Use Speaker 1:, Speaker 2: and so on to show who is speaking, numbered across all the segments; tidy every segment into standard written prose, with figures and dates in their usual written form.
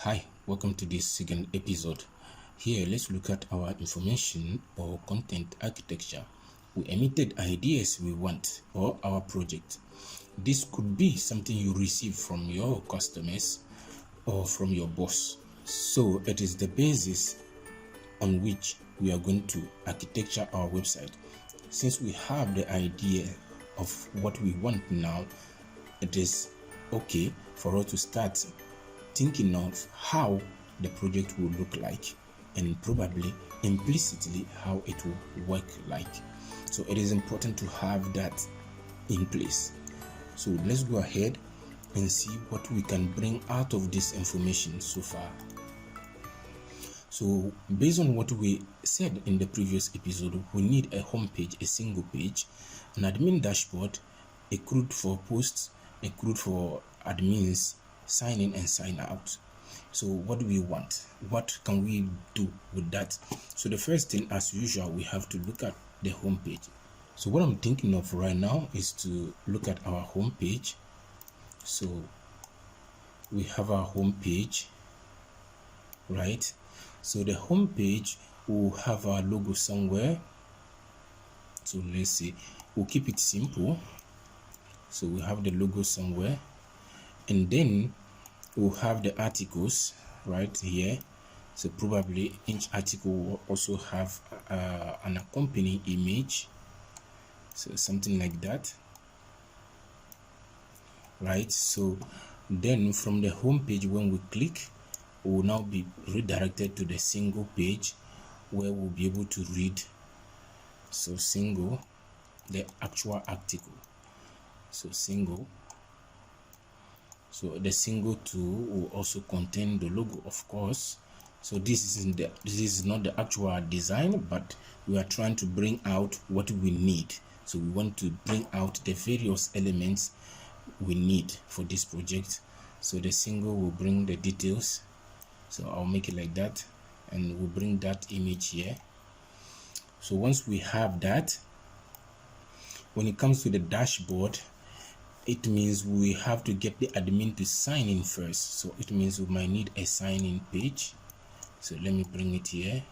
Speaker 1: Hi, welcome to this second episode. Here, let's look at our information or content architecture. We emitted ideas we want for our project. This could be something you receive from your customers or from your boss. So it is the basis on which we are going to architecture our website. Since we have the idea of what we want now, it is okay for us to start thinking of how the project will look like and probably implicitly how it will work like. So it is important to have that in place. So let's go ahead and see what we can bring out of this information so far. So based on what we said in the previous episode, we need a home page, a single page, an admin dashboard, a CRUD for posts, a CRUD for admins, sign in and sign out. So what do we want? What can we do with that? So the first thing, as usual, we have to look at the home page. So what I'm thinking of right now is to look at our home page. So we have our home page, right? So the home page will have our logo somewhere. So let's see, we'll keep it simple. So we have the logo somewhere, and then we'll have the articles right here. So probably each article will also have an accompanying image, so something like that, right? So then from the home page, when we click, we will now be redirected to the single page where we'll be able to read. So single, the actual article. So single. So the single tool will also contain the logo, of course. So this is not the actual design, but we are trying to bring out what we need. So we want to bring out the various elements we need for this project. So the single will bring the details. So I'll make it like that, and we'll bring that image here. So once we have that, when it comes to the dashboard, it means we have to get the admin to sign in first. So it means we might need a sign in page. So let me bring it here.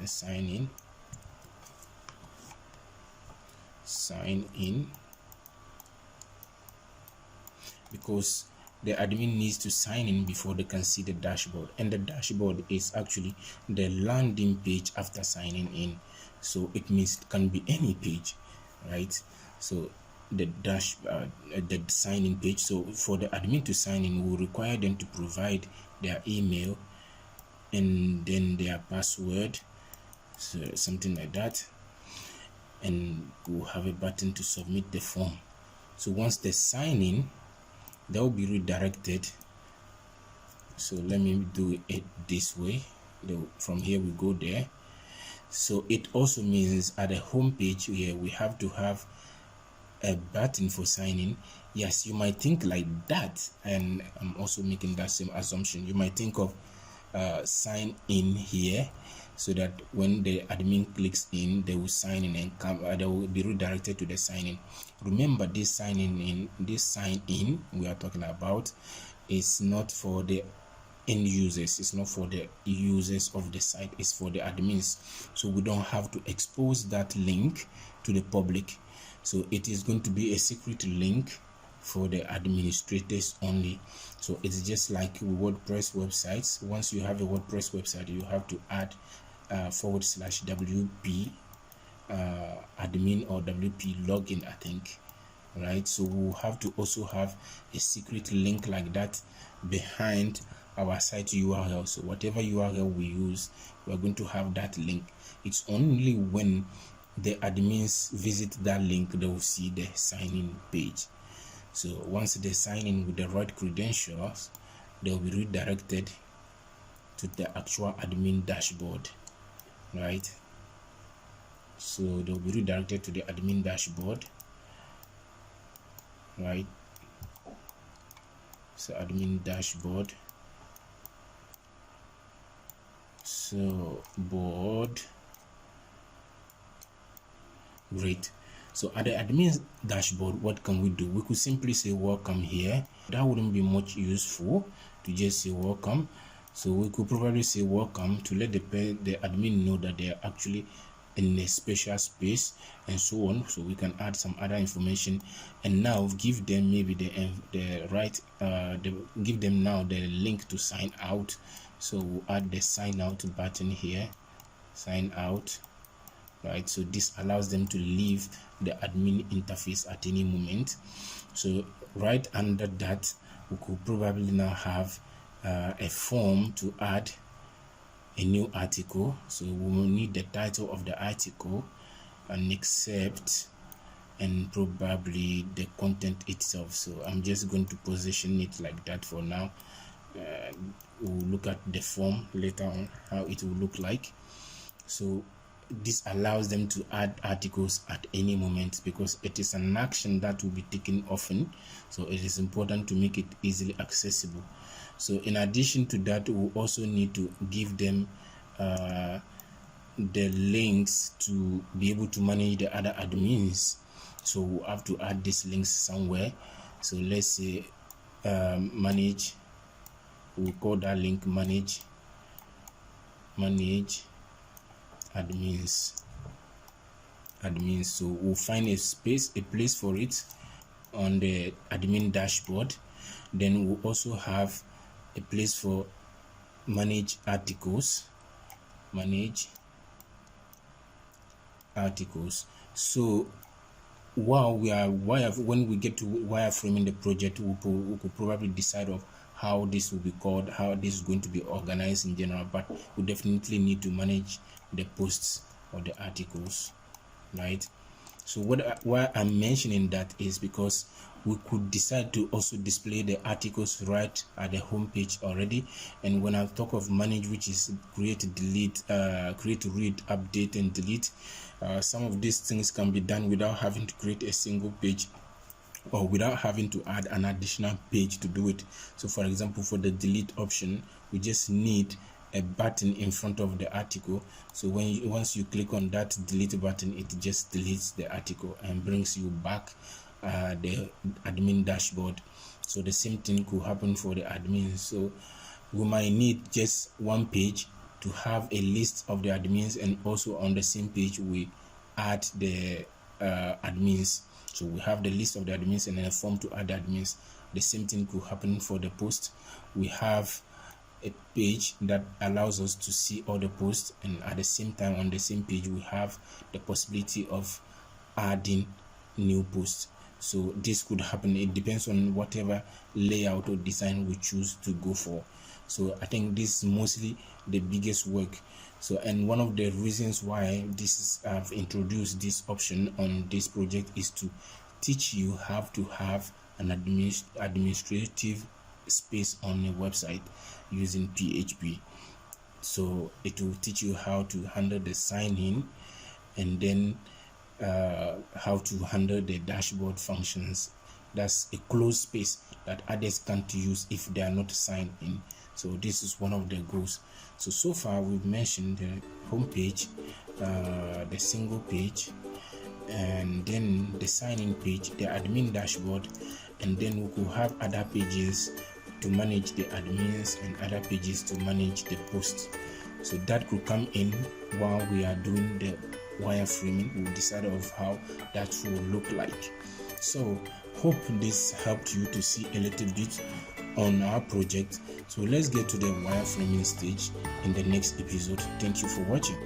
Speaker 1: Sign in. Sign in. Because the admin needs to sign in before they can see the dashboard. And the dashboard is actually the landing page after signing in. So it means it can be any page, right? So the sign-in page. So for the admin to sign in, we'll require them to provide their email and then their password, so something like that, and we'll have a button to submit the form. So once they sign in, they will be redirected. So let me do it this way. From here we go there. So it also means at the home page here we have to have a button for signing. Yes, you might think like that, and I'm also making that same assumption. You might think of sign in here, so that when the admin clicks in, they will sign in and come. They will be redirected to the sign in. Remember, this sign in we are talking about is not for the end users. It's not for the users of the site. It's for the admins. So we don't have to expose that link to the public. So it is going to be a secret link for the administrators only. So it's just like WordPress websites. Once you have a WordPress website, you have to add /WP admin or WP login, I think, right? So we'll have to also have a secret link like that behind our site URL. So whatever URL we use, we're going to have that link. It's only when the admins visit that link they will see the sign-in page. So once they sign in with the right credentials, they'll be redirected to the actual admin dashboard, right? So they'll be redirected to the admin dashboard, right? So admin dashboard. So board. Great. So at the admin dashboard, what can we do? We could simply say welcome here. That wouldn't be much useful. to just say welcome. So we could probably say welcome to let the admin know that they are actually in a special space and so on. So we can add some other information, and now give them maybe the right give them now the link to sign out. So we'll add the sign out button here, sign out, right? So this allows them to leave the admin interface at any moment. So right under that, we could probably now have a form to add a new article. So we will need the title of the article, and accept, and probably the content itself. So I'm just going to position it like that for now. We'll look at the form later on, how it will look like. So this allows them to add articles at any moment, because it is an action that will be taken often, so it is important to make it easily accessible. So in addition to that, we also need to give them the links to be able to manage the other admins. So we'll have to add these links somewhere. So let's say manage, we'll call that link manage admins. So we'll find a place for it on the admin dashboard. Then we'll also have a place for manage articles. So when we get to wireframing the project, we could probably decide of how this will be called, how this is going to be organized in general, but we definitely need to manage the posts or the articles, right? So why I'm mentioning that is because we could decide to also display the articles right at the home page already. And when I talk of manage, which is create, delete, create, read, update, and delete, some of these things can be done without having to create a single page, or without having to add an additional page to do it. So for example, for the delete option, we just need a button in front of the article. So once you click on that delete button, it just deletes the article and brings you back the admin dashboard. So the same thing could happen for the admin. So we might need just one page to have a list of the admins, and also on the same page we add the admins. So we have the list of the admins and then a form to add admins. The same thing could happen for the post. We have a page that allows us to see all the posts, and at the same time on the same page we have the possibility of adding new posts. So this could happen. It depends on whatever layout or design we choose to go for. So I think this is mostly the biggest work. So, and one of the reasons why I've introduced this option on this project is to teach you how to have an administrative space on a website using PHP. So it will teach you how to handle the sign in, and then how to handle the dashboard functions. That's a closed space that others can't use if they are not signed in. So this is one of the goals. So far we've mentioned the home page, the single page, and then the sign-in page, the admin dashboard, and then we could have other pages to manage the admins and other pages to manage the posts. So that could come in while we are doing the wireframing. We'll decide of how that will look like. So hope this helped you to see a little bit on our project. So let's get to the wireframing stage in the next episode. Thank you for watching.